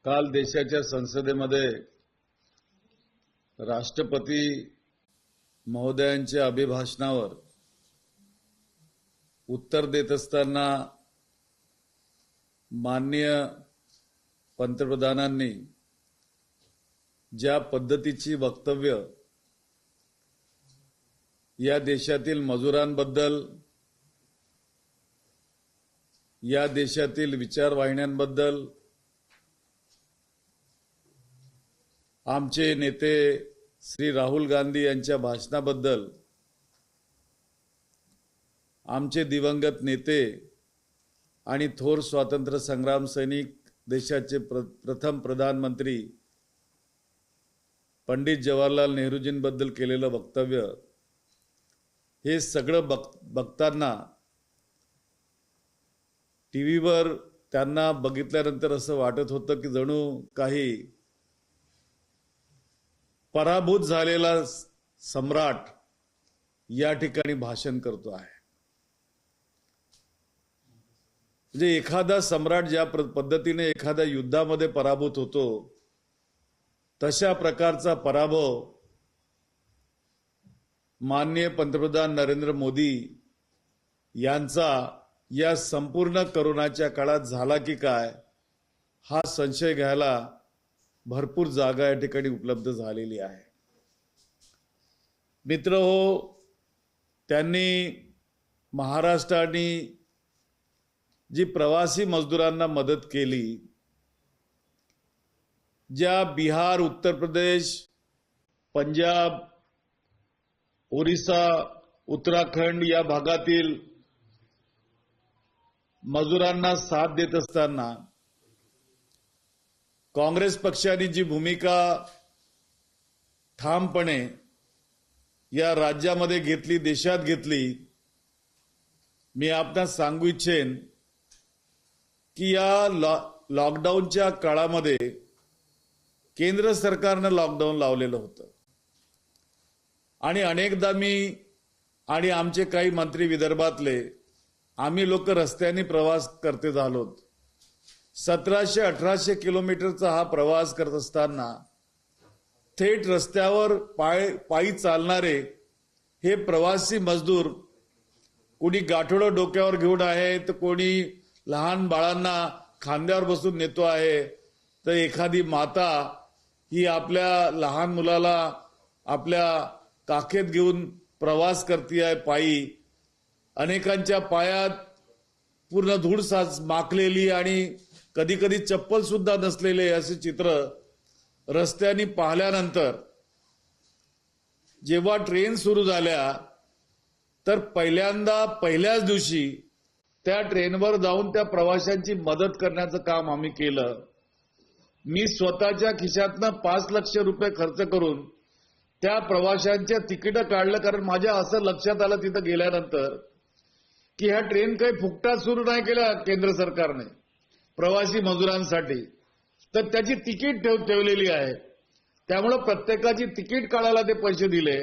काल देशाच्या संसदेमध्ये राष्ट्रपती महोदयांच्या अभिभाषणावर उत्तर देत असताना माननीय पंतप्रधानांनी ज्या पद्धतीची वक्तव्य या देशातील मजुरांबद्दल, या देशातील विचारवाहिन्यांबद्दल आमचे नेते श्री राहुल गांधी यांच्या भाषणाबद्दल, आमचे दिवंगत नेते आणि थोर स्वातंत्र्य संग्राम सैनिक, देशाचे प्रथम प्रधानमंत्री पंडित जवाहरलाल नेहरूजींबद्दल केलेलं वक्तव्य, हे सगळं बघताना टीव्हीवर त्यांना बघितल्यानंतर असं वाटत होतं की जणू काही पराभूत झालेला सम्राट या ठिकाणी भाषण करतो आहे। म्हणजे एखादा सम्राट ज्या पद्धतीने एखाद्या युद्धामध्ये पराभूत होतो, तशा प्रकारचा पराभव माननीय पंतप्रधान नरेंद्र मोदी यांचा या संपूर्ण कोरोनाच्या काळात झाला की काय, हा संशय घ्यायला भरपूर जागा या ठिकाणी उपलब्ध झालेली आहे। मित्रहो, त्यांनी महाराष्ट्राने जी प्रवासी मजदूरांना मदत केली, ज्या बिहार, उत्तर प्रदेश, पंजाब, ओरिसा, उत्तराखंड या भागातील मजुरांना साथ देत असताना काँग्रेस पक्षाने जी भूमिका ठामपणे या राज्यामध्ये घेतली, देशात घेतली, मी आपणास सांगू इच्छेन की या लॉकडाऊनच्या काळामध्ये केंद्र सरकारने लॉकडाऊन लावलेलं होतं आणि अनेकदा मी आणि आमचे काही मंत्री विदर्भातले आम्ही लोक रस्त्याने प्रवास करते झालोत। 1700-1800 किलोमीटरचा हा प्रवास करत असताना थेट रस्त्यावर पायी चालणारे हे प्रवासी मजदूर, कोणी गाठोडं डोक्यावर घेऊन आहे, तर कोणी लहान बाळांना खांद्यावर बसून नेतो आहे, तर एखादी माता ही आपल्या लहान मुलाला आपल्या काखेत घेऊन प्रवास करते आहे पायी। अनेकांच्या पायात पूर्ण धूळ माखलेली आणि कधी कधी चप्पल सुद्धा नसलेले असे चित्र रस्त्याने पाहिल्यानंतर जेव्हा ट्रेन सुरू झाल्या, तर पहिल्याच दिवशी त्या ट्रेनवर जाऊन त्या प्रवाशांची मदत करण्याचं काम आम्ही केलं। मी स्वतःच्या खिशातनं 5 लाख रुपये खर्च करून त्या प्रवाशांच्या तिकीट काढलं, कारण माझ्या असं लक्षात आलं तिथं गेल्यानंतर की ह्या ट्रेन काही फुकटात सुरू नाही केल्या केंद्र सरकारने प्रवासी मजुरांसाठी, तर त्याची तिकीट ठेवलेली आहे। त्यामुळे प्रत्येकाची तिकीट काढायला ते पैसे दिले,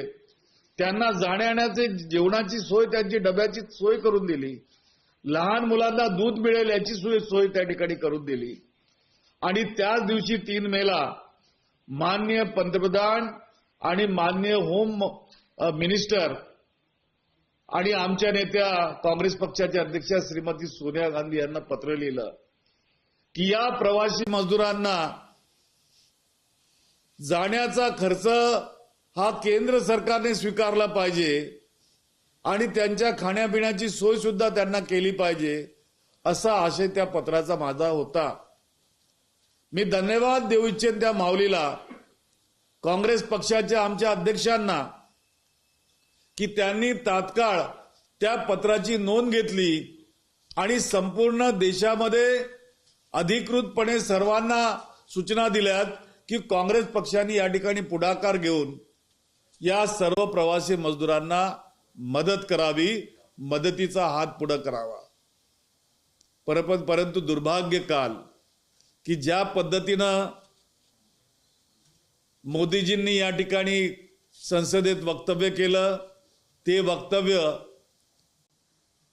त्यांना जाण्याची जेवणाची सोय, त्यांची डब्याची सोय करून दिली, लहान मुलांना दूध मिळेल याची सोय त्या ठिकाणी करून दिली। आणि त्याच दिवशी 3 मेला माननीय पंतप्रधान आणि माननीय होम मिनिस्टर आणि आमच्या नेत्या काँग्रेस पक्षाच्या अध्यक्षा श्रीमती सोनिया गांधी यांना पत्र लिहिलं की या प्रवासी मजदूरांना जाण्याचा खर्च हा केंद्र सरकारने स्वीकारला पाहिजे आणि त्यांच्या खाण्यापिण्याची सोय सुद्धा त्यांना केली पाहिजे, असा आशय त्या पत्राचा माझा होता। मी धन्यवाद देऊ इच्छेन त्या माऊलीला, काँग्रेस पक्षाच्या आमच्या अध्यक्षांना, की त्यांनी तात्काळ त्या पत्राची नोंद घेतली आणि संपूर्ण देशामध्ये अधिकृतपणे सर्वांना सूचना दिल्यात की काँग्रेस पक्षाने या ठिकाणी पुढाकार घेऊन या सर्व प्रवासी मजदूरांना मदत करावी, मदतीचा हात पुढे करावा। परंतु दुर्भाग्य काल की ज्या पद्धतीनं मोदीजींनी या ठिकाणी संसदेत वक्तव्य केलं, ते वक्तव्य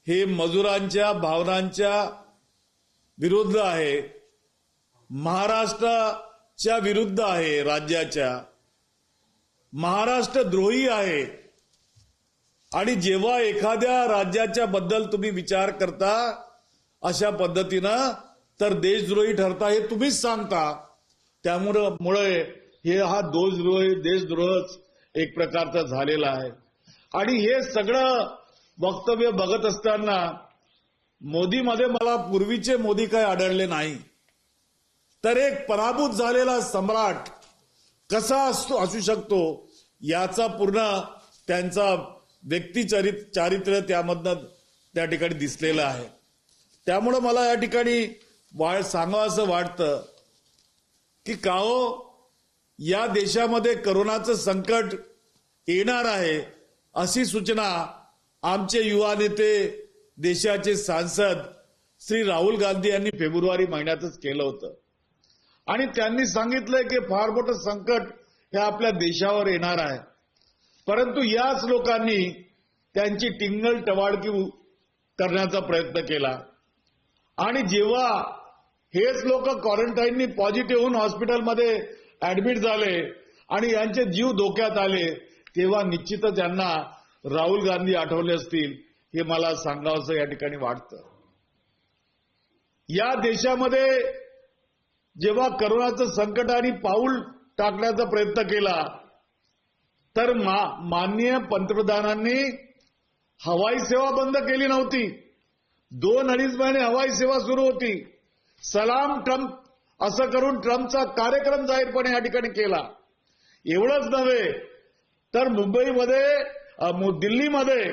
हे मजुरांच्या भावनांच्या विरुद्ध आहे। महाराष्ट्राच्या विरुद्ध आहे, राज्याच्या महाराष्ट्र द्रोही आहे। आणि जेव्हा एखाद्या राज्याच्या बद्दल तुम्ही विचार करता अशा पद्धतीनं तर देशद्रोही ठरता हे तुम्हीच सांगता। त्यामुळे हा देशद्रोहच एक प्रकारचा झालेला आहे। आणि हे सगळं वक्तव्य बघत असताना मोदीमध्ये मला पूर्वीचे मोदी काय आढळले नाही, तर एक पराभूत झालेला सम्राट कसा असू शकतो याचा पूर्ण त्यांचा चारित्र्य त्यामधनं त्या ठिकाणी दिसलेलं आहे। त्यामुळे मला या ठिकाणी सांगावं असं वाटतं की का हो, या देशामध्ये कोरोनाचं संकट येणार आहे अशी सूचना आमचे युवा नेते देशाचे सांसद श्री राहुल गांधी यांनी फेब्रुवारी महिन्यातच केलं होतं। आणि त्यांनी सांगितलंय की फार मोठं संकट हे आपल्या देशावर येणार आहे, परंतु याच लोकांनी त्यांची टिंगल टवाळकी करण्याचा प्रयत्न केला। आणि जेव्हा हेच लोक क्वारंटाईननी पॉझिटिव्ह होऊन हॉस्पिटलमध्ये ऍडमिट झाले आणि यांचे जीव धोक्यात आले, तेव्हा निश्चितच यांना राहुल गांधी आठवले असतील हे मला सांगावंसं या ठिकाणी वाटतं। या देशामध्ये जेव्हा कोरोनाचं संकटाने पाऊल टाकण्याचा प्रयत्न केला तर माननीय पंतप्रधानांनी हवाई सेवा बंद केली नव्हती। 2-2.5 महिने हवाई सेवा सुरू होती। सलाम ट्रम्प असं करून ट्रम्पचा कार्यक्रम जाहीरपणे या ठिकाणी केला। एवढंच नव्हे तर दिल्लीमध्ये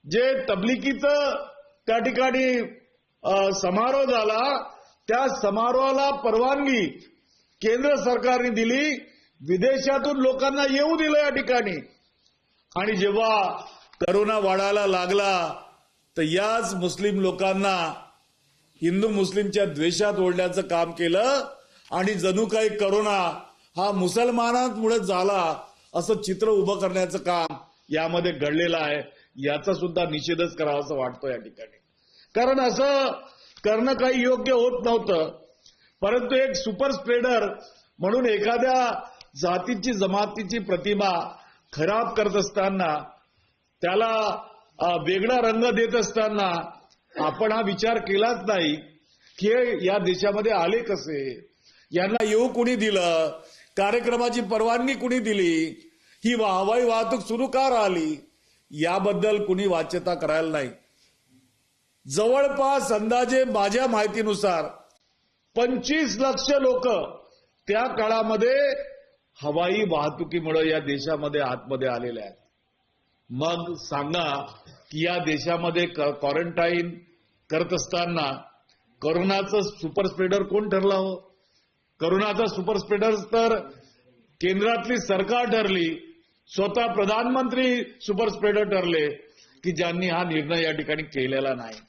जे तबलिकीचं त्या ठिकाणी समारोह झाला, त्या समारोहाला परवानगी केंद्र सरकारने दिली, विदेशातून लोकांना येऊ दिलं या ठिकाणी। आणि जेव्हा कोरोना वाढायला लागला तर याच मुस्लिम लोकांना हिंदू मुस्लिमच्या द्वेषात ओढण्याचं काम केलं आणि जणू काही कोरोना हा मुसलमानांमुळे झाला असं चित्र उभं करण्याचं काम यामध्ये घडलेलं आहे। याचा सुद्धा निषेधच करावासा वाटतो या ठिकाणी, कारण असं करणं काही योग्य होत नव्हतं। परंतु एक सुपर स्प्रेडर म्हणून एखाद्या जातीची जमातीची प्रतिमा खराब करत असताना, त्याला वेगळा रंग देत असताना आपण हा विचार केलाच नाही की या देशामध्ये आले कसे, यांना येऊ कुणी दिलं, कार्यक्रमाची परवानगी कुणी दिली, ही हवाई वाहतूक सुरू का राहिली, याबद्दल कुणी वाच्यता करायला नाही। जवळपास अंदाजे माझ्या माहितीनुसार 25 लाख लोक त्या काळामध्ये हवाई वाहतुकीमुळे या देशामध्ये आतमध्ये आलेले आहेत। मग सांगा की या देशामध्ये क्वारंटाईन करत असताना कोरोनाचं सुपर स्प्रेडर कोण ठरला हो? कोरोनाचा सुपर स्प्रेडर तर केंद्रातली सरकार ठरली, स्वतः प्रधानमंत्री सुपर स्प्रेडर ठरले की ज्यांनी हा निर्णय या ठिकाणी केलेला नाही।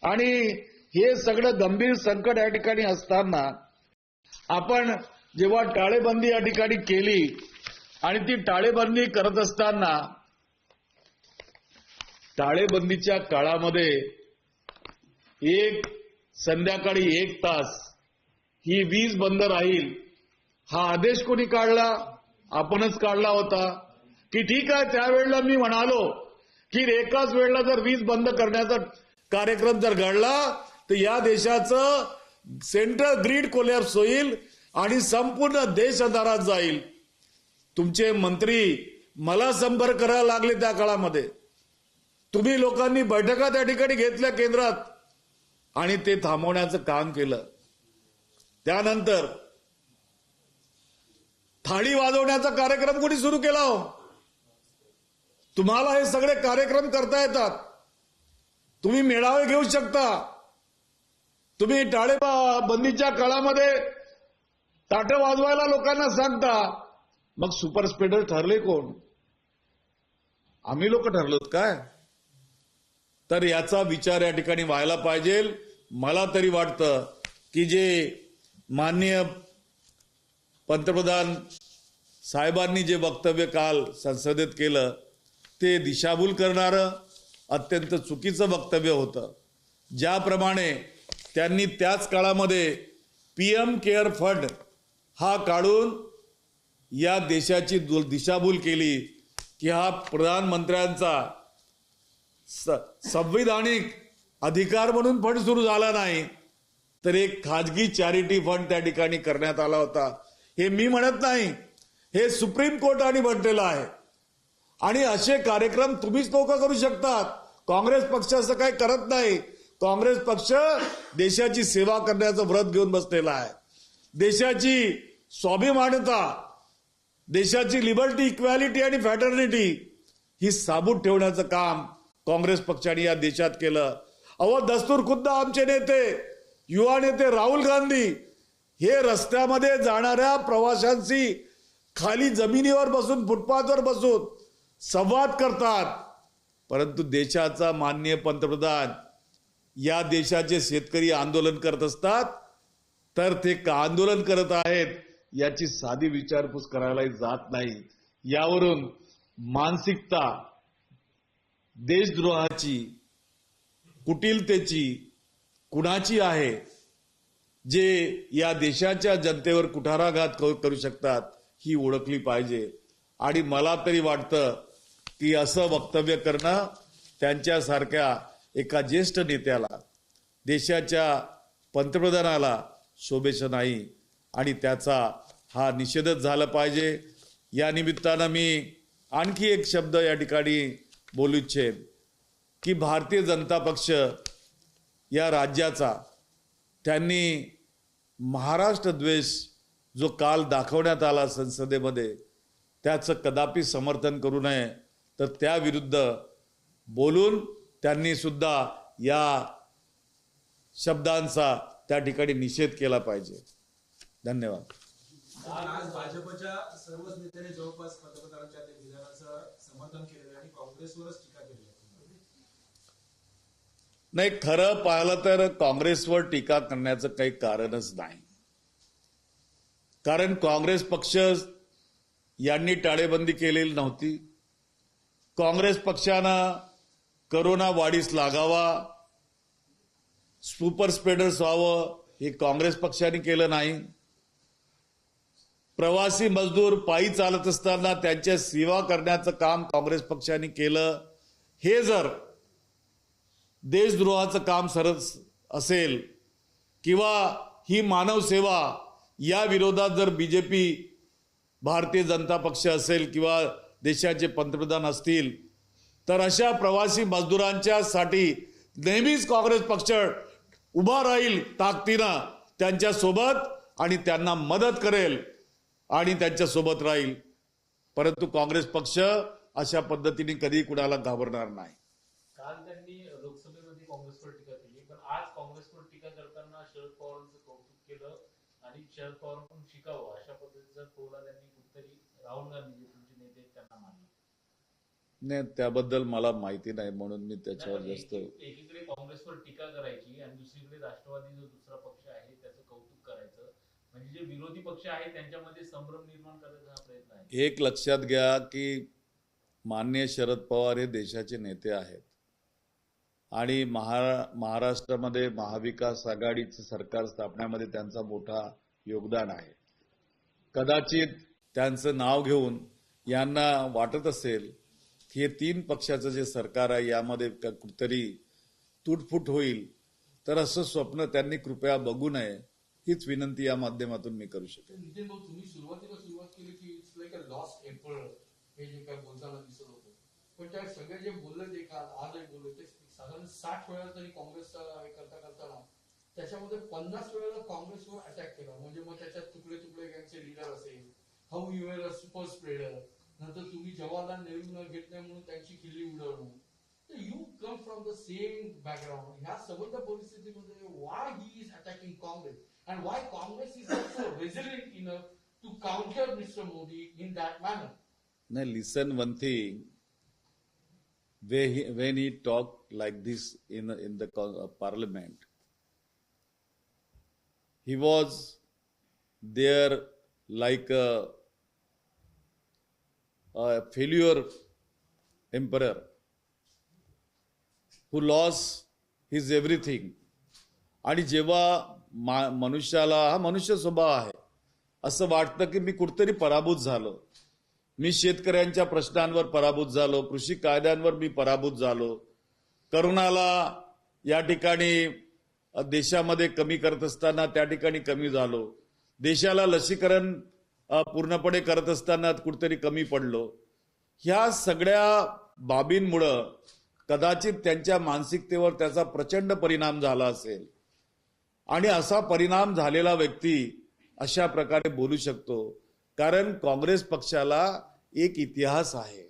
आणि हे सगळं गंभीर संकट या ठिकाणी असताना आपण जेव्हा टाळेबंदी या ठिकाणी केली आणि ती टाळेबंदी करत असताना टाळेबंदीच्या काळामध्ये संध्याकाळी 1 तास ही वीज बंद राहील हा आदेश कोणी काढला? आपणच काढला होता की ठीक आहे। त्यावेळेला मी म्हणालो की एकाच वेळेला जर वीज बंद करण्याचा कार्यक्रम जर घडला तर या देशाचं सेंट्रल ग्रीड कोलॅप्स होईल आणि संपूर्ण देश अंधारात जाईल। तुमचे मंत्री मला संपर्क करायला लागले त्या काळामध्ये, तुम्ही लोकांनी बैठका त्या ठिकाणी घेतल्या केंद्रात आणि ते थांबवण्याचं काम केलं। त्यानंतर थाळी वाजवण्याचा कार्यक्रम कोणी सुरू केला हो? तुम्हाला हे सगळे कार्यक्रम करता येतात, तुम्ही मेळावे घेऊ शकता, तुम्ही टाळेबंदीच्या काळामध्ये ताटं वाजवायला लोकांना सांगता, मग सुपर स्प्रेडर ठरले कोण? आम्ही लोक ठरलोत काय? तर याचा विचार या ठिकाणी व्हायला पाहिजे। मला तरी वाटतं की जे माननीय पंतप्रधान साहेबांनी जे वक्तव्य काल संसदेत केलं ते दिशाभूल करणारं अत्यंत चुकीचं वक्तव्य होतं। ज्याप्रमाणे त्यांनी त्याच काळामध्ये PM केअर फंड हा काढून या देशाची दिशाभूल केली की हा प्रधानमंत्र्यांचा संविधानिक अधिकार म्हणून फंड सुरू झाला नाही, तर एक खाजगी चॅरिटी फंड त्या ठिकाणी करण्यात आला होता. हे मी म्हणत नाही, हे सुप्रीम कोर्टाने म्हटलेलं आहे. आणि असे कार्यक्रम तुम्हीच लोक करू शकतात. काँग्रेस पक्ष असं काही करत नाही. काँग्रेस पक्ष देशाची सेवा करण्याचं व्रत घेऊन बसलेला आहे. देशाची स्वाभिमानता, देशाची लिबर्टी, इक्वॅलिटी आणि फ्रॅटर्निटी ही साबूत ठेवण्याचं काम काँग्रेस पक्षाने या देशात केलं. दस्तूर खुद्द आमचे नेते, युवा नेते राहुल गांधी हे रस्त्यामध्ये जाणाऱ्या प्रवाशांशी खाली जमिनीवर बसून, फुटपाथवर बसून संवाद करतात. परंतु देशाचा माननीय पंतप्रधान या देशाचे शेतकरी आंदोलन करत असतात, तर ते का आंदोलन करत आहेत याची साधी विचारपूस करायला जात नाही. यावरून मानसिकता देशद्रोहाची, कुटिलतेची कुणाची आहे, जे या देशाच्या जनतेवर कुठाराघात करू शकतात, ही ओळखली पाहिजे. आणि मला तरी वाटतं की असं वक्तव्य करणं त्यांच्यासारख्या एका ज्येष्ठ नेत्याला, देशाच्या पंतप्रधानाला शोभेचं नाही आणि त्याचा हा निषेधच झाला पाहिजे. या निमित्तानं मी आणखी एक शब्द या ठिकाणी बोलू इच्छेन की भारतीय जनता पक्ष या राज्याचा, त्यांनी महाराष्ट्र द्वेष जो काल दाखवण्यात आला संसदेमध्ये, त्याचं कदापि समर्थन करू नये, तर त्याविरुद्ध बोलून त्यांनी सुद्धा या शब्दांचा त्या ठिकाणी निषेध केला पाहिजे. धन्यवाद. आज भाजपच्या सर्वच नेत्यांनी जवळपास पंतप्रधानांच्या त्या विधानाचं समर्थन केलेलं आणि काँग्रेसवरच टीका केली. नाही, खरं पाहिलं तर काँग्रेसवर टीका करण्याचं काही कारणच नाही. कारण काँग्रेस पक्ष यांनी टाळेबंदी केलेली नव्हती. काँग्रेस पक्षानं करोना वाढीस लागावा, सुपर स्प्रेडर्स व्हावं, हे काँग्रेस पक्षाने केलं नाही. प्रवासी मजदूर पायी चालत असताना त्यांच्या सेवा करण्याचं काम काँग्रेस पक्षाने केलं. हे जर देशद्रोहाचं काम सरस असेल किंवा ही मानव सेवा, या विरोधात जर बीजेपी, भारतीय जनता पक्ष असेल किंवा देशाचे पंतप्रधान असतील, तर अशा प्रवासी मजदूरांच्या साठी नेहमीच काँग्रेस पक्ष उभा राहील ताकदीनं त्यांच्या सोबत आणि त्यांना मदत करेल आणि त्यांच्या सोबत राहील. परंतु काँग्रेस पक्ष अशा पद्धतीने कधी कुणाला घाबरणार नाही. काल त्यांनी लोकसभेमध्ये काँग्रेसवर टीका केली, पण आज काँग्रेसवर टीका करताना शरद पवारांचं कौतुक केलं आणि शरद पवारांकडून शिकावं अशा पद्धतीचा टोला त्यांनी कुठेतरी राहुल गांधी तुमचे नेते त्यांना मानले. नाही, त्याबद्दल मला माहिती नाही, म्हणून मी त्याच्यावर जास्त. एकीकडे काँग्रेसवर टीका करायची आणि दुसरीकडे राष्ट्रवादी जो दुसरा पक्ष आहे त्याचं कौतुक करायचं, म्हणजे जे विरोधी पक्ष आहे त्यांच्यामध्ये संभ्रम निर्माण करायचा हा प्रयत्न आहे. एक लक्षात घ्या की माननीय शरद पवार हे देशाचे नेते आहेत आणि महाराष्ट्रामध्ये महाविकास आघाडीचं सरकार स्थापण्यामध्ये त्यांचा मोठा योगदान आहे. कदाचित त्यांचं नाव घेऊन यांना वाटत असेल की हे 3 पक्षाचं जे सरकार आहे यामध्ये कुठतरी तुटफूट होईल, तर असं स्वप्न त्यांनी कृपया बघू नये, हीच विनंती या माध्यमातून मी करू शकेन. नितीन भाऊ, तुम्ही सुरुवात केली की it's like a lost emperor, हे जे काय बोलताना दिसत होतं, पण त्या सगळे जे बोलले ते काल आजही बोलले ते साधारण 60 वेळा तरी काँग्रेसचा हे करताना त्याच्यामध्ये 50 वेळेला काँग्रेसवर अटॅक केला. म्हणजे मग त्याच्यात तुकडे तुकडे गँगचे लीडर असेल, how you are a super spreader, नंतर तुम्ही जवाहरलाल नेहरूंना घेत नाही म्हणून त्यांची खिल्ली उडवणं. You come from the same background. ह्या सबंध परिस्थितीमध्ये why he is attacking Congress and why Congress is also resilient enough to counter Mr. Modi in that manner? Now listen one thing. When he talked like this in the parliament, he was there like a failure emperor who lost his everything. आणि जेव्हा मनुष्याला हा मनुष्य स्वभाव आहे, असं वाटतं की मी कुठेतरी पराभूत झालो. मी शेतकऱ्यांच्या प्रश्नांवर पराभूत झालो, कृषी कायद्यांवर मी पराभूत झालो, करोनाला या ठिकाणी देशामध्ये कमी करत असताना त्या ठिकाणी कमी झालो, देशाला लसीकरण पूर्णपणे करत असताना कुठेतरी कमी पडलो. ह्या सगळ्या बाबींमुळं कदाचित त्यांच्या मानसिकतेवर त्याचा प्रचंड परिणाम झाला असेल आणि असा परिणाम झालेला व्यक्ती अशा प्रकारे बोलू शकतो. कारण काँग्रेस पक्षाला एक इतिहास आहे.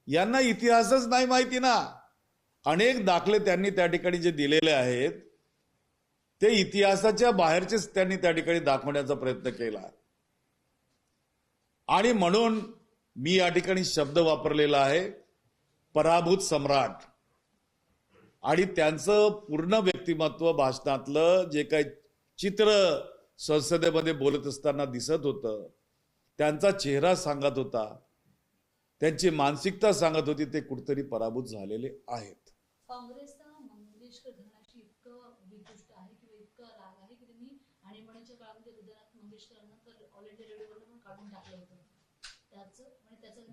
यांना इतिहासच नाही माहिती ना. अनेक दाखले त्यांनी त्या ठिकाणी जे दिलेले आहेत ते इतिहासाच्या बाहेरचेच त्यांनी त्या ठिकाणी दाखवण्याचा प्रयत्न केला. आणि म्हणून मी या ठिकाणी शब्द वापरलेला आहे पराभूत सम्राट. आणि त्यांचं पूर्ण व्यक्तिमत्व भाषणातलं जे काही चित्र संसदेमध्ये बोलत असताना दिसत होतं, त्यांचा चेहरा सांगत होता, त्यांची मानसिकता सांगत होती, ते कुठेतरी पराभूत झालेले आहेत. काँग्रेसचा मंगेशकर घराण्याशी इतकं विदुष्ट आहे किंवा इतकं राग आहे की त्यांनी आणीबाणीच्या काळामध्ये हृदयनाथ मंगेशकरांना तर ऑल इंडिया रेडिओवर पण काढून टाकलं होतं.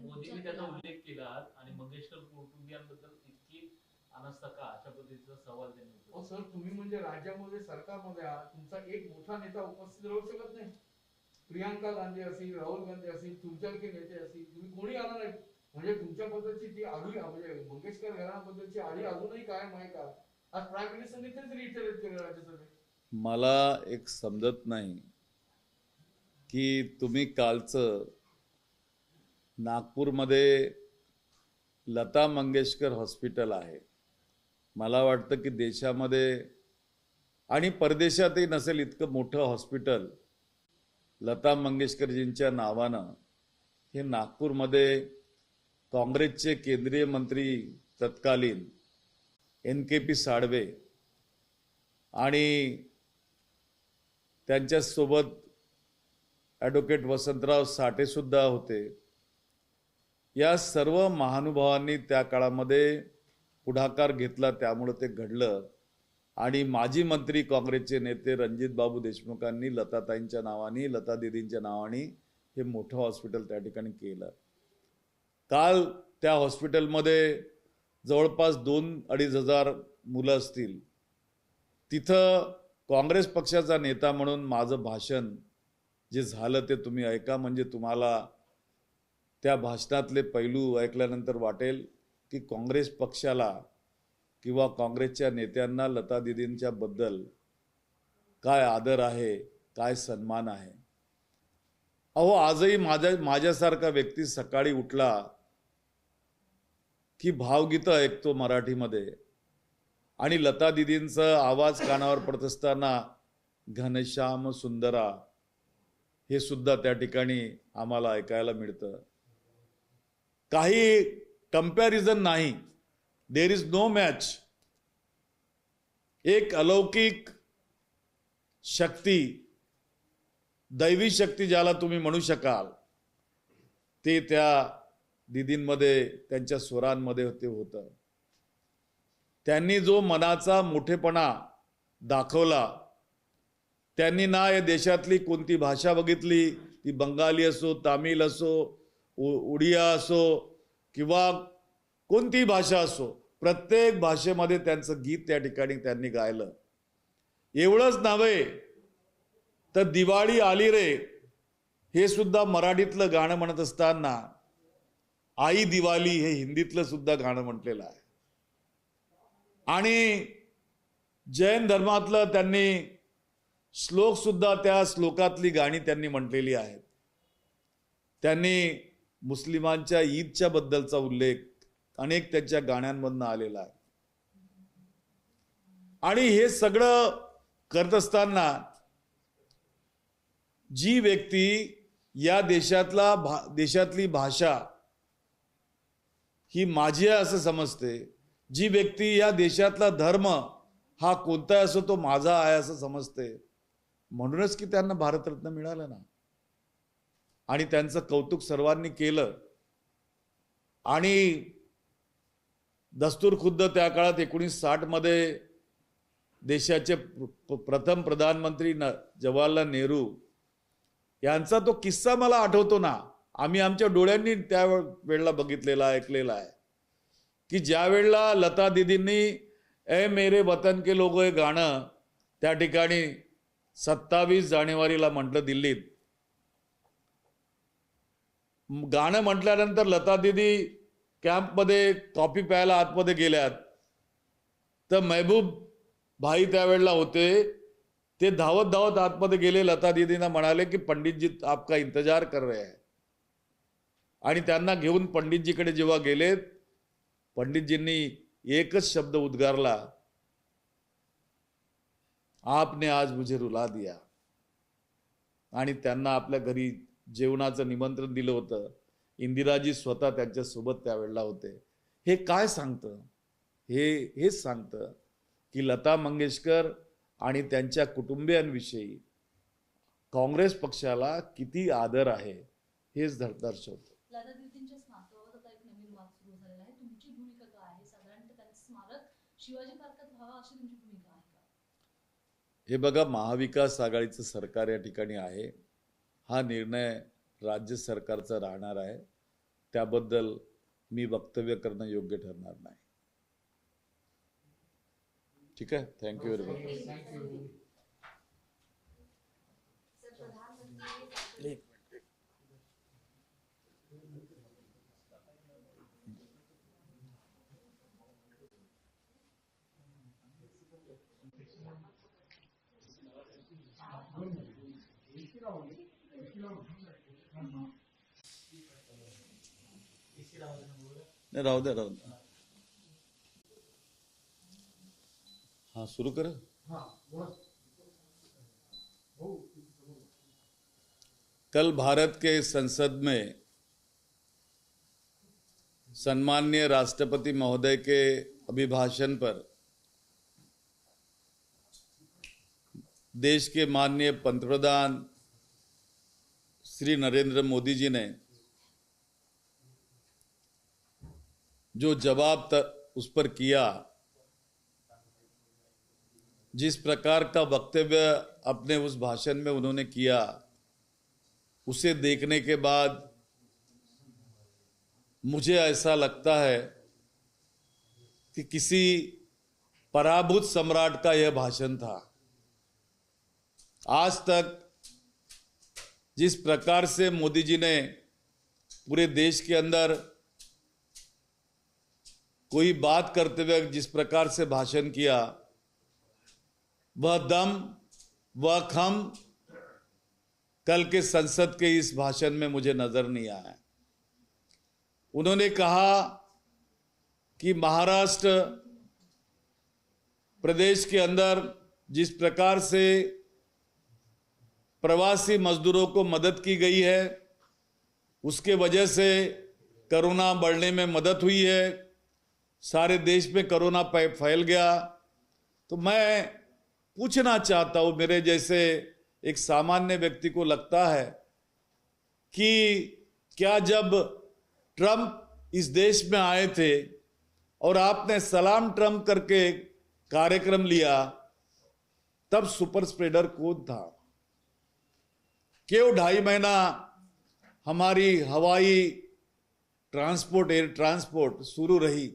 मोदींनी त्याचा उल्लेख केला आणि मंगेशकर कुटुंबियांबद्दल इतकी अनास्था का, अशा पद्धतीचा सवाल त्यांनी केला. सर, तुम्ही म्हणजे राज्यामध्ये सरकारमध्ये आहात, तुमचा एक मोठा नेता उपस्थित राहू शकत नाही? प्रियांका गांधी असतील, राहुल गांधी असतील, तुमच्यासारखे नेते असतील, तुम्ही कोणी आला नाही. म्हणजे तुमच्याबद्दलची ती आढळी, म्हणजे मंगेशकर घराण्याबद्दलची आढळी अजूनही कायम आहे का? आज प्राईम मिनिस्टरने तेच रिइटरेट केलं राज्यसभेत. मला एक समजत नाही की तुम्ही कालचं नागपूरमध्ये लता मंगेशकर हॉस्पिटल आहे, मला वाटतं की देशामध्ये आणि परदेशातही नसेल इतकं मोठं हॉस्पिटल लता मंगेशकरजींच्या नावानं हे नागपूरमध्ये काँग्रेसचे केंद्रीय मंत्री तत्कालीन NKP साळवे आणि त्यांच्यासोबत ॲडव्होकेट वसंतराव साठे सुद्धा होते. या सर्व महानुभावांनी त्या काळामध्ये पुढाकार घेतला, त्यामुळे ते घडलं. आणि माजी मंत्री काँग्रेसचे नेते रणजित बाबू देशमुखांनी लताताईंच्या नावाने, लता दिदींच्या नावाने हे मोठं हॉस्पिटल त्या ठिकाणी केलं. काल त्या हॉस्पिटलमध्ये जवळपास 2-2.5 हजार मुलं असतील. तिथं काँग्रेस पक्षाचा नेता म्हणून माझं भाषण जे झालं ते तुम्ही ऐका, म्हणजे तुम्हाला त्या भाषणातले पैलू ऐकल्यानंतर वाटेल की काँग्रेस पक्षाला किंवा काँग्रेसच्या नेत्यांना लता दिदींच्या बद्दल काय आदर आहे, काय सन्मान आहे. अहो, आजही माझ्यासारखा व्यक्ती सकाळी उठला की भावगीतं ऐकतो मराठीमध्ये आणि लता दिदींचा आवाज कानावर पडत असताना घनश्याम सुंदरा हे सुद्धा त्या ठिकाणी आम्हाला ऐकायला मिळतं. काही कंपॅरिझन नाही, देर इज नो मॅच. एक अलौकिक शक्ती, दैवी शक्ती ज्याला तुम्ही म्हणू शकाल, ते त्या दिदींमध्ये, त्यांच्या स्वरांमध्ये ते होतं. त्यांनी जो मनाचा मोठेपणा दाखवला, त्यांनी ना या देशातली कोणती भाषा बघितली, ती बंगाली असो, तामिळ असो, उडिया असो किंवा कोणती भाषा असो, प्रत्येक भाषेमध्ये त्यांचं गीत त्या ठिकाणी त्यांनी गायलं. एवढंच नव्हे तर दिवाळी आली रे हे सुद्धा मराठीतलं गाणं म्हणत असताना आई दिवाळी हे हिंदीतलं सुद्धा गाणं म्हटलेलं आहे. आणि जैन धर्मातलं त्यांनी श्लोक सुद्धा, त्या श्लोकातली गाणी त्यांनी म्हटलेली आहेत. त्यांनी मुस्लिमांच्या ईदच्या बद्दलचा उल्लेख अनेक त्यांच्या गाण्यांमधून आलेला आहे. आणि हे सगळं करत असताना जी व्यक्ती या देशातली भाषा ही माझी आहे असं समजते, जी व्यक्ती या देशातला धर्म हा कोणता असो तो माझा आहे असं समजते, म्हणूनच की त्यांना भारतरत्न मिळालं ना. आणि त्यांचं कौतुक सर्वांनी केलं. आणि दस्तूर खुद्द त्या काळात 1960 मध्ये देशाचे प्रथम प्रधानमंत्री जवाहरलाल नेहरू यांचा तो किस्सा मला आठवतो ना. आम्ही आमच्या डोळ्यांनी त्या वेळेला बघितलेला ऐकलेला आहे की ज्या वेळेला लता दीदींनी ए मेरे वतन के लोगो हे गाणं त्या ठिकाणी 27 जानेवारीला म्हटलं दिल्लीत. गाणं म्हटल्यानंतर लता दीदी कॅम्पमध्ये कॉफी प्यायला आतमध्ये गेल्यात, तर महबूब भाई त्यावेळेला होते, ते धावत धावत आतमध्ये गेले, लता दीदींना म्हणाले की पंडितजी आपका इंतजार कर रहे हैं. आणि त्यांना घेऊन पंडितजीकडे जेव्हा गेलेत, पंडितजींनी एकच शब्द उद्गारला, आपने आज मुझे रुला दिया. आणि त्यांना आपल्या घरी जेवणाचं निमंत्रण दिलं होतं. इंदिराजी स्वतः त्यांच्या सोबत त्यावेळेला होते. हे काय सांगतं? हेच सांगतं की लता मंगेशकर आणि त्यांच्या कुटुंबियांविषयी काँग्रेस पक्षाला किती आदर आहे हेच दर्शवतं. लता दीदींच्या स्मारकावर आता एक नवीन वाद सुरू झालेला आहे. तुमची भूमिका काय आहे? साधारणतः त्यांचं स्मारक शिवाजी पार्कात व्हावं अशी तुमची भूमिका आहे का? हे बघा, महाविकास आघाडीचं सरकार या ठिकाणी आहे. हा निर्णय राज्य सरकारचा राहणार आहे. त्याबद्दल मी वक्तव्य करणं योग्य ठरणार नाही. ठीक आहे. Thank you very much. थँक्यू. नाही, राहू दे. हाँ, शुरू करें. कल भारत के संसद में सम्माननीय राष्ट्रपति महोदय के अभिभाषण पर देश के माननीय पंतप्रधान श्री नरेंद्र मोदी जी ने जो जवाब उस पर किया, जिस प्रकार का वक्तव्य अपने उस भाषण में उन्होंने किया, उसे देखने के बाद मुझे ऐसा लगता है कि किसी पराभूत सम्राट का यह भाषण था. आज तक जिस प्रकार से मोदी जी ने पूरे देश के अंदर कोई बात करते हुए जिस प्रकार से भाषण किया, वह दम, वह खम कल के संसद के इस भाषण में मुझे नजर नहीं आया. उन्होंने कहा कि महाराष्ट्र प्रदेश के अंदर जिस प्रकार से प्रवासी मजदूरों को मदद की गई है, उसके वजह से कोरोना बढ़ने में मदद हुई है, सारे देश में कोरोना फैल गया. तो मैं पूछना चाहता हूं, मेरे जैसे एक सामान्य व्यक्ति को लगता है कि क्या जब ट्रंप इस देश में आए थे और आपने सलाम ट्रंप करके कार्यक्रम लिया, तब सुपर स्प्रेडर कौन था? क्यों 2.5 महीना हमारी हवाई ट्रांसपोर्ट, एयर ट्रांसपोर्ट शुरू रही?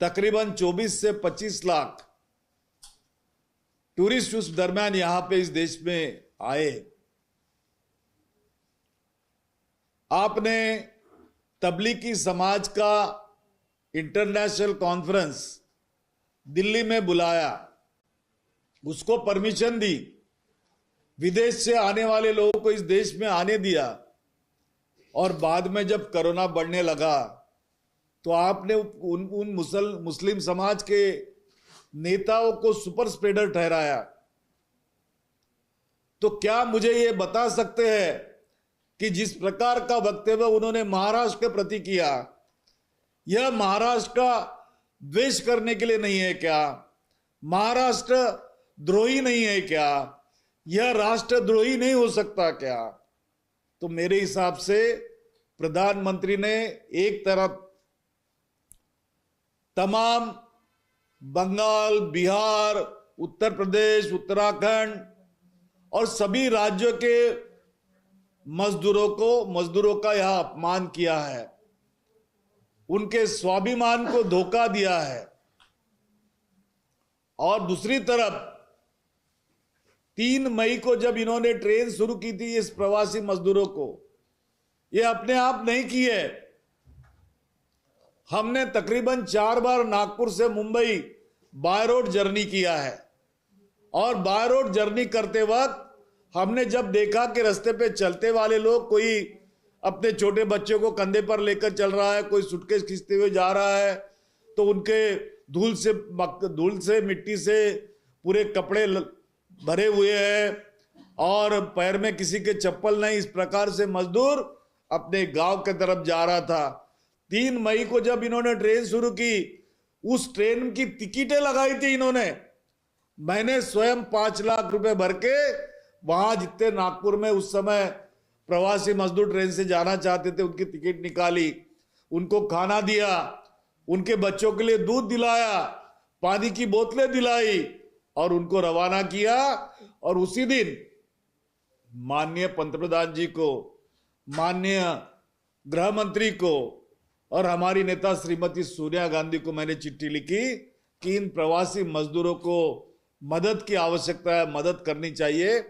तकरीबन 24 से 25 लाख टूरिस्ट उस दरमियान यहां पे इस देश में आए. आपने तबलीगी समाज का इंटरनेशनल कॉन्फ्रेंस दिल्ली में बुलाया, उसको परमिशन दी, विदेश से आने वाले लोगों को इस देश में आने दिया, और बाद में जब कोरोना बढ़ने लगा तो आपने उन मुस्लिम समाज के नेताओं को सुपर स्प्रेडर ठहराया. तो क्या मुझे ये बता सकते हैं कि जिस प्रकार का वक्तव्य उन्होंने महाराष्ट्र के प्रति किया, यह महाराष्ट्र का द्वेष करने के लिए नहीं है क्या? महाराष्ट्र द्रोही नहीं है क्या? यह राष्ट्रद्रोही नहीं हो सकता क्या? तो मेरे हिसाब से प्रधानमंत्री ने एक तरफ तमाम बंगाल, बिहार, उत्तर प्रदेश, उत्तराखंड और सभी राज्यों के मजदूरों का यह अपमान किया है, उनके स्वाभिमान को धोखा दिया है। और दूसरी तरफ 3 मई को जब इन्होंने ट्रेन शुरू की थी इस प्रवासी मजदूरों को, ये अपने आप नहीं की है। हमने तकरीबन 4 बार नागपुर से मुंबई बाय रोड जर्नी किया है और बाय रोड जर्नी करते वक्त हमने जब देखा कि रास्ते पे चलते वाले लोग, कोई अपने छोटे बच्चे को कंधे पर लेकर चल रहा है, कोई सूटकेस खींचते हुए जा रहा है, तो उनके धूल से मिट्टी से पूरे कपड़े भरे हुए हैं और पैर में किसी के चप्पल नहीं, इस प्रकार से मजदूर अपने गांव के तरफ जा रहा था। 3 मई को जब इन्होंने ट्रेन शुरू की, उस ट्रेन की टिकटें लगाई थी इन्होंने। मैंने स्वयं 5 लाख रुपए भर के वहां जितने नागपुर में उस समय प्रवासी मजदूर ट्रेन से जाना चाहते थे उनकी टिकट निकाली, उनको खाना दिया, उनके बच्चों के लिए दूध दिलाया, पानी की बोतलें दिलाई और उनको रवाना किया। और उसी दिन माननीय पंतप्रधान जी को, माननीय गृह मंत्री को और हमारी नेता श्रीमती सोनिया गांधी को मैंने चिट्ठी लिखी कि इन प्रवासी मजदूरों को मदद की आवश्यकता है, मदद करनी चाहिए।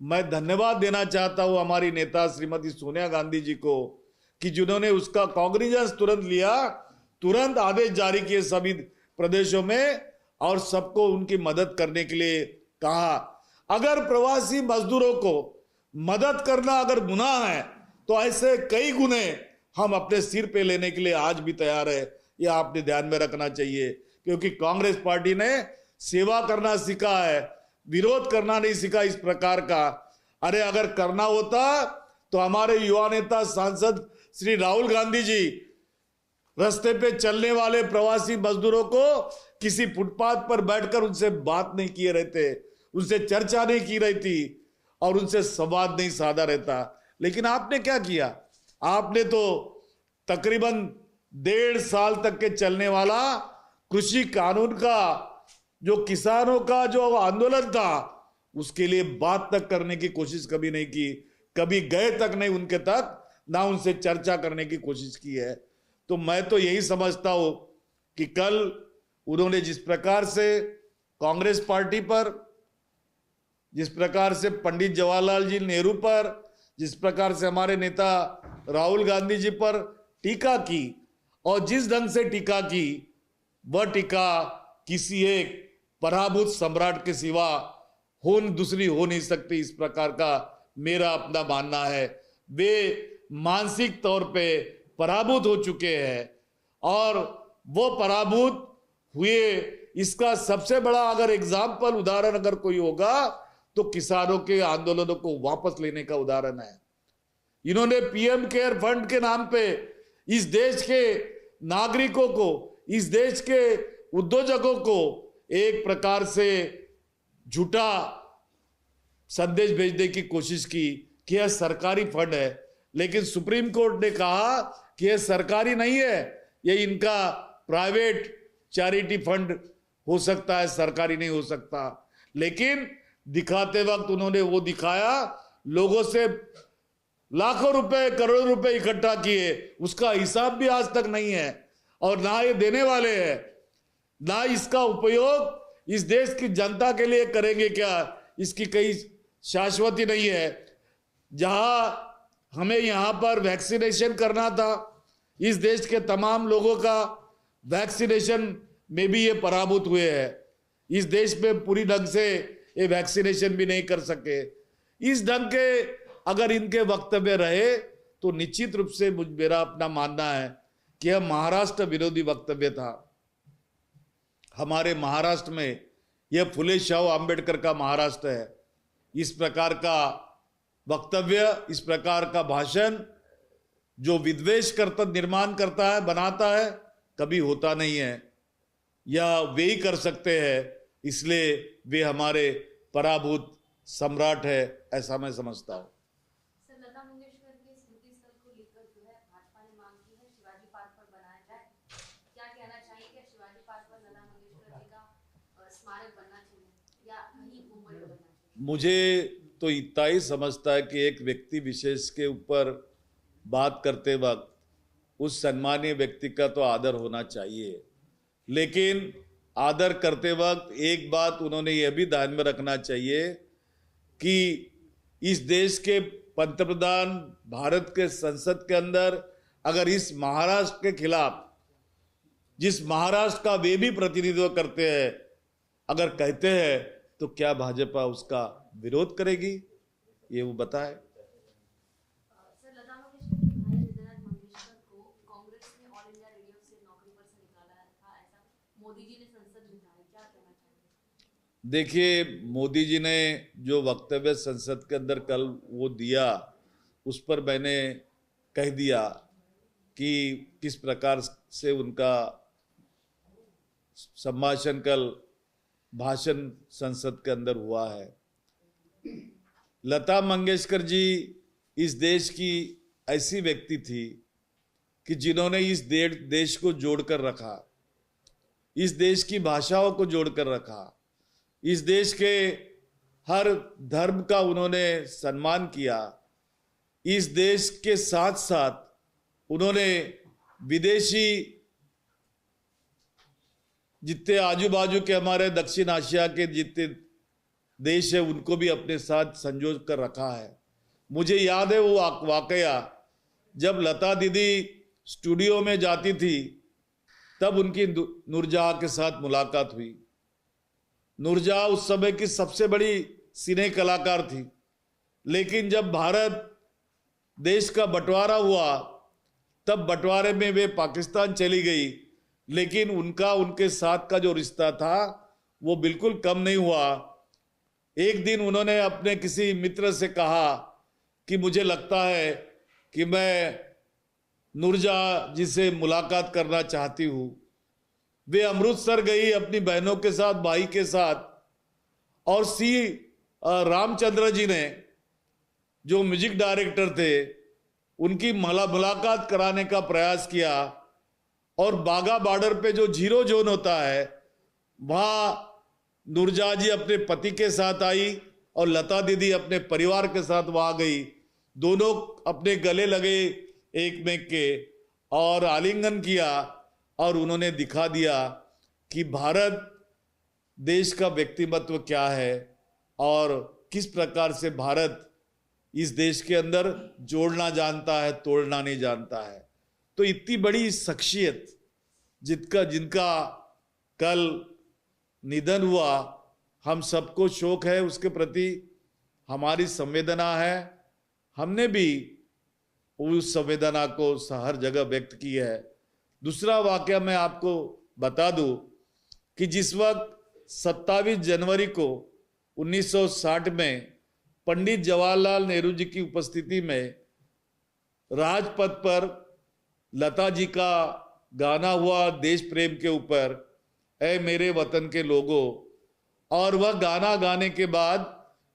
मैं धन्यवाद देना चाहता हूं हमारी नेता श्रीमती सोनिया गांधी जी को कि जिन्होंने उसका कॉग्निजेंस तुरंत लिया, तुरंत आदेश जारी किए सभी प्रदेशों में और सबको उनकी मदद करने के लिए कहा। अगर प्रवासी मजदूरों को मदद करना अगर गुनाह है तो ऐसे कई गुने हम अपने सिर पे लेने के लिए आज भी तैयार है। यह आपने ध्यान में रखना चाहिए, क्योंकि कांग्रेस पार्टी ने सेवा करना सीखा है, विरोध करना नहीं सीखा इस प्रकार का। अरे अगर करना होता तो हमारे युवा नेता सांसद श्री राहुल गांधी जी रास्ते पे चलने वाले प्रवासी मजदूरों को किसी फुटपाथ पर बैठकर उनसे बात नहीं किए रहते, उनसे चर्चा नहीं की रहती और उनसे संवाद नहीं साधा रहता। लेकिन आपने क्या किया? आपने तो तकरीबन 1.5 साल तक के चलने वाला कृषि कानून का, जो किसानों का जो आंदोलन था, उसके लिए बात तक करने की कोशिश कभी नहीं की, कभी गए तक नहीं उनके तक, ना उनसे चर्चा करने की कोशिश की है। तो मैं तो यही समझता हूं कि कल उन्होंने जिस प्रकार से कांग्रेस पार्टी पर, जिस प्रकार से पंडित जवाहरलाल जी नेहरू पर, जिस प्रकार से हमारे नेता राहुल गांधी जी पर टीका की और जिस ढंग से टीका की, वह टीका किसी एक पराभूत सम्राट के सिवा दूसरी हो नहीं सकती, इस प्रकार का मेरा अपना मानना है। वे मानसिक तौर पे पराभूत हो चुके हैं और वो पराभूत हुए, इसका सबसे बड़ा अगर एग्जाम्पल, उदाहरण अगर कोई होगा तो किसानों के आंदोलनों को वापस लेने का उदाहरण है। इन्होंने पीएम केयर फंड के नाम पे इस देश के नागरिकों को, इस देश के उद्योजकों को एक प्रकार से झूठा संदेश भेजने की कोशिश की कि यह सरकारी फंड है। लेकिन सुप्रीम कोर्ट ने कहा कि यह सरकारी नहीं है, यह इनका प्राइवेट चैरिटी फंड हो सकता है, सरकारी नहीं हो सकता। लेकिन दिखाते वक्त उन्होंने वो दिखाया, लोगों से लाखों रुपए, करोड़ों रुपए इकट्ठा किए, उसका हिसाब भी आज तक नहीं है और ना ये देने वाले हैं, ना इसका उपयोग इस देश की जनता के लिए करेंगे क्या, इसकी कई शाश्वती नहीं है। जहां हमें यहां पर वैक्सीनेशन करना था, इस देश के तमाम लोगों का वैक्सीनेशन में भी ये पराभूत हुए हैं। इस देश में पूरी ढंग से ये वैक्सीनेशन भी नहीं कर सके। इस ढंग के अगर इनके वक्तव्य रहे तो निश्चित रूप से मेरा अपना मानना है कि यह महाराष्ट्र विरोधी वक्तव्य था। हमारे महाराष्ट्र में यह फुले शाह अंबेडकर का महाराष्ट्र है। इस प्रकार का वक्तव्य, इस प्रकार का भाषण जो विद्वेष करता, निर्माण करता है, बनाता है, कभी होता नहीं है, या वे ही कर सकते हैं। इसलिए वे हमारे पराभूत सम्राट है, ऐसा मैं समझता हूं। सर, लता मंगेशकर के स्मृति स्थल को लेकर जो है भाजपा ने मांग की है शिवाजी पार्क पर बनाया जाए, क्या कहना चाहिए? शिवाजी पार्क पर लता मंगेशकर जी का मुझे तो इतना ही समझता है कि एक व्यक्ति विशेष के ऊपर बात करते वक्त उस सम्मानीय व्यक्ति का तो आदर होना चाहिए, लेकिन आदर करते वक्त एक बात उन्होंने यह भी ध्यान में रखना चाहिए कि इस देश के पंतप्रधान भारत के संसद के अंदर अगर इस महाराष्ट्र के खिलाफ, जिस महाराष्ट्र का वे भी प्रतिनिधित्व करते हैं, अगर कहते हैं तो क्या भाजपा उसका विरोध करेगी, ये वो बताए। सर, लता मंगेशकर के भाई हृदयनाथ मंगेशकर को कांग्रेस ने ऑल इंडिया रेडियो से नौकरी पर से निकाला था, ऐसा मोदी जी ने संसद में कहा है, क्या कहना चाहेंगे? देखिए, मोदी जी ने जो वक्तव्य संसद के अंदर कल वो दिया, उस पर मैंने कह दिया कि किस प्रकार से उनका संभाषण कल भाषण संसद के अंदर हुआ है। लता मंगेशकर जी इस देश की ऐसी व्यक्ति थी कि जिन्होंने इस देश को जोड़कर रखा, इस देश की भाषाओं को जोड़कर रखा, इस देश के हर धर्म का उन्होंने सम्मान किया। इस देश के साथ साथ उन्होंने विदेशी जितने आजू बाजू के हमारे दक्षिण एशिया के जितने देश है उनको भी अपने साथ संजो कर रखा है। मुझे याद है वो वाकया, जब लता दीदी स्टूडियो में जाती थी तब उनकी नूरजहां के साथ मुलाकात हुई। नूरजहां उस समय की सबसे बड़ी सिने कलाकार थी, लेकिन जब भारत देश का बंटवारा हुआ तब बंटवारे में वे पाकिस्तान चली गई, लेकिन उनका उनके साथ का जो रिश्ता था वो बिल्कुल कम नहीं हुआ। एक दिन उन्होंने अपने किसी मित्र से कहा कि मुझे लगता है कि मैं नूरजहां जी से मुलाकात करना चाहती हूँ। वे अमृतसर गई अपनी बहनों के साथ, भाई के साथ, और रामचंद्र जी ने जो म्यूजिक डायरेक्टर थे उनकी मुलाकात कराने का प्रयास किया, और बाघा बॉर्डर पे जो जीरो जोन होता है वहां नूरजहां जी अपने पति के साथ आई और लता दीदी अपने परिवार के साथ वहां गई। दोनों अपने गले लगे एक में के और आलिंगन किया, और उन्होंने दिखा दिया कि भारत देश का व्यक्तिमत्व क्या है और किस प्रकार से भारत इस देश के अंदर जोड़ना जानता है, तोड़ना नहीं जानता है। तो इतनी बड़ी शख्सियत जिनका कल निधन हुआ, हम सबको शोक है, उसके प्रति हमारी संवेदना है। हमने भी उस संवेदना को हर जगह व्यक्त की है। दूसरा वाकया मैं आपको बता दूं कि जिस वक्त 27 जनवरी को 1960 में पंडित जवाहरलाल नेहरू जी की उपस्थिति में राजपथ पर लता जी का गाना हुआ देश प्रेम के ऊपर, ऐ मेरे वतन के लोगों, और वह गाना गाने के बाद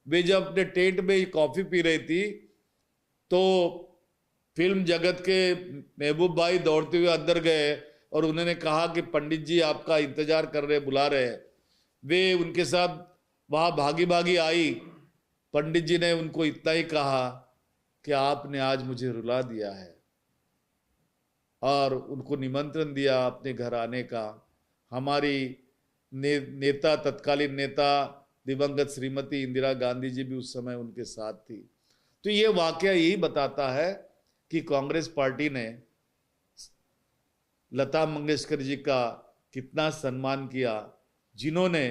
वे जब अपने टेंट में कॉफी पी रही थी तो फिल्म जगत के महबूब भाई दौड़ते हुए अंदर गए और उन्होंने कहा कि पंडित जी आपका इंतजार कर रहे, बुला रहे हैं। वे उनके साथ वहां भागी भागी आई। पंडित जी ने उनको इतना ही कहा कि आपने आज मुझे रुला दिया है, और उनको निमंत्रण दिया अपने घर आने का। हमारी नेता, तत्कालीन नेता दिवंगत श्रीमती इंदिरा गांधी जी भी उस समय उनके साथ थी। तो ये वाकया यही बताता है कि कांग्रेस पार्टी ने लता मंगेशकर जी का कितना सम्मान किया, जिन्होंने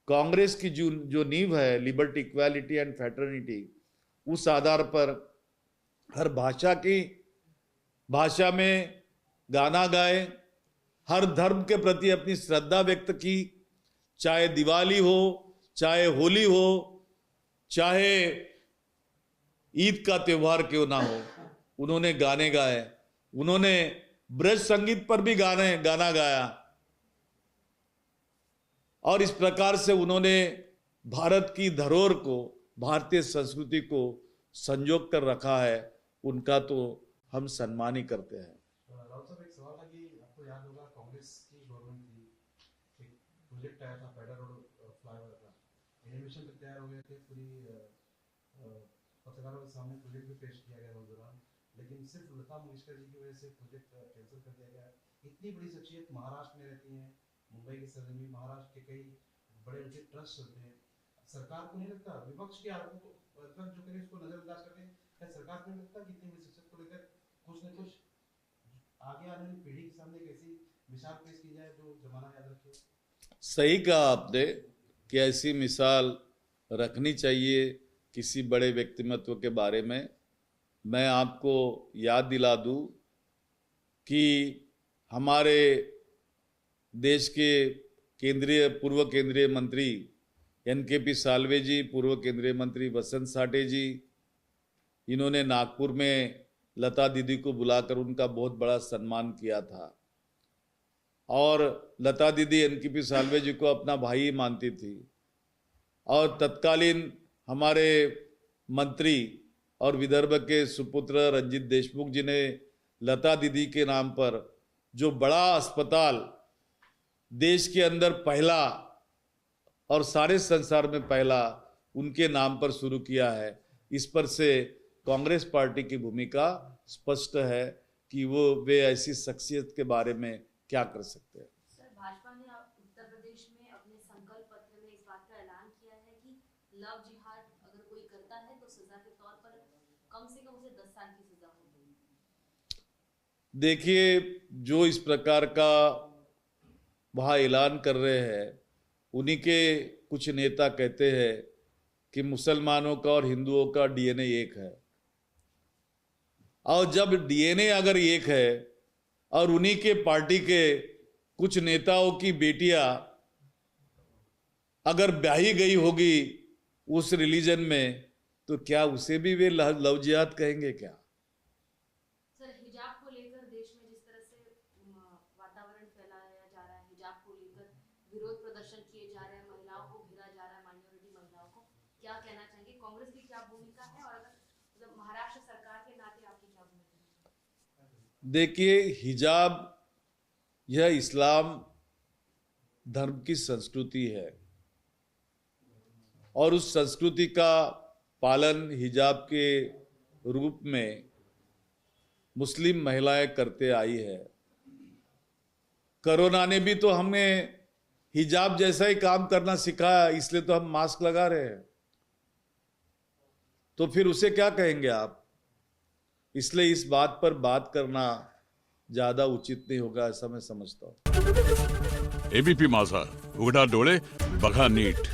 कांग्रेस की जो नींव है लिबर्टी, इक्वालिटी एंड फ्रेटर्निटी, उस आधार पर हर भाषा में गाना गाए, हर धर्म के प्रति अपनी श्रद्धा व्यक्त की, चाहे दिवाली हो, चाहे होली हो, चाहे ईद का त्योहार क्यों ना हो, उन्होंने गाने गाए। उन्होंने ब्रज संगीत पर भी गाना गाया, और इस प्रकार से उन्होंने भारत की धरोहर को, भारतीय संस्कृति को संजो कर रखा है। उनका तो हम सम्मान ही करते हैं। राउत साहब, एक सवाल था कि आपको याद होगा कांग्रेस की गवर्नमेंट थी, एक प्रोजेक्ट आया था पेडर रोड फ्लाईओवर का, एडमिशन तक तैयार हो गए थे, पूरी पत्रकारों के सामने प्रोजेक्ट भी पेश किया गया उस दौरान, लेकिन सिर्फ लता मंगेशकर जी की वजह से प्रोजेक्ट कैंसिल कर दिया गया। इतनी बड़ी शख्सियत महाराष्ट्र में रहती हैं, मुंबई की सरजमी, महाराष्ट्र के कई बड़े बड़े ट्रस्ट चलते हैं, सरकार को नहीं लगता, विपक्ष के आरोपों को जो करे उसको नजरअंदाज करते हैं, क्या सरकार को नहीं लगता कि इतनी बड़ी शख्सियत को लेकर कुछ न कुछ आगे आने वाली पीढ़ी के सामने एक ऐसी मिसाल पेश की जाए जो जमाना याद रखे? सही कहा आपने कि ऐसी मिसाल रखनी चाहिए किसी बड़े व्यक्तिमत्व के बारे में। मैं आपको याद दिला दूं कि हमारे देश के पूर्व केंद्रीय मंत्री एनकेपी साल्वे जी, पूर्व केंद्रीय मंत्री वसंत साठे जी, इन्होंने नागपुर में लता दीदी को बुलाकर उनका बहुत बड़ा सम्मान किया था और लता दीदी एनकेपी साल्वे जी को अपना भाई मानती थी और तत्कालीन हमारे मंत्री और विदर्भ के सुपुत्र रंजीत देशमुख जी ने लता दीदी के नाम पर जो बड़ा अस्पताल देश के अंदर पहला और सारे संसार में पहला उनके नाम पर शुरू किया है। इस पर से कांग्रेस पार्टी की भूमिका स्पष्ट है कि वे ऐसी शख्सियत के बारे में क्या कर सकते हैं। सर, भाजपा ने उत्तर प्रदेश में अपने संकल्प पत्र में इस बात का ऐलान किया है कि लव जिहाद अगर कोई करता है तो सजा के तौर पर कम से कम उसे 10 साल की सजा होगी। देखिए, जो इस प्रकार का वहाँ ऐलान कर रहे हैं, उन्हीं के कुछ नेता कहते हैं कि मुसलमानों का और हिंदुओं का डीएनए एक है, और जब डीएनए अगर एक है और उन्हीं के पार्टी के कुछ नेताओं की बेटियां अगर ब्याही गई होगी उस रिलीजन में, तो क्या उसे भी वे लव जिहाद कहेंगे क्या? सर, हिजाब को लेकर देश में जिस तरह से वातावरण फैलाया जा रहा है, हिजाब को लेकर विरोध प्रदर्शन किए जा रहे हैं, महिलाओं को घेरा जा रहा है, माइनॉरिटी महिलाओं को, क्या कहना चाहेंगे? कांग्रेस की क्या भूमिका है और अगर मतलब महाराष्ट्र सरकार के नाते आपकी क्या भूमिका है? देखिए, हिजाब यह इस्लाम धर्म की संस्कृति है और उस संस्कृति का पालन हिजाब के रूप में मुस्लिम महिलाएं करते आई है। कोरोना ने भी तो हमें हिजाब जैसा ही काम करना सिखाया, इसलिए तो हम मास्क लगा रहे हैं, तो फिर उसे क्या कहेंगे आप? इसलिए इस बात पर बात करना ज्यादा उचित नहीं होगा, ऐसा मैं समझता हूं। एबीपी माझा, उघडा डोळे बघा नीट।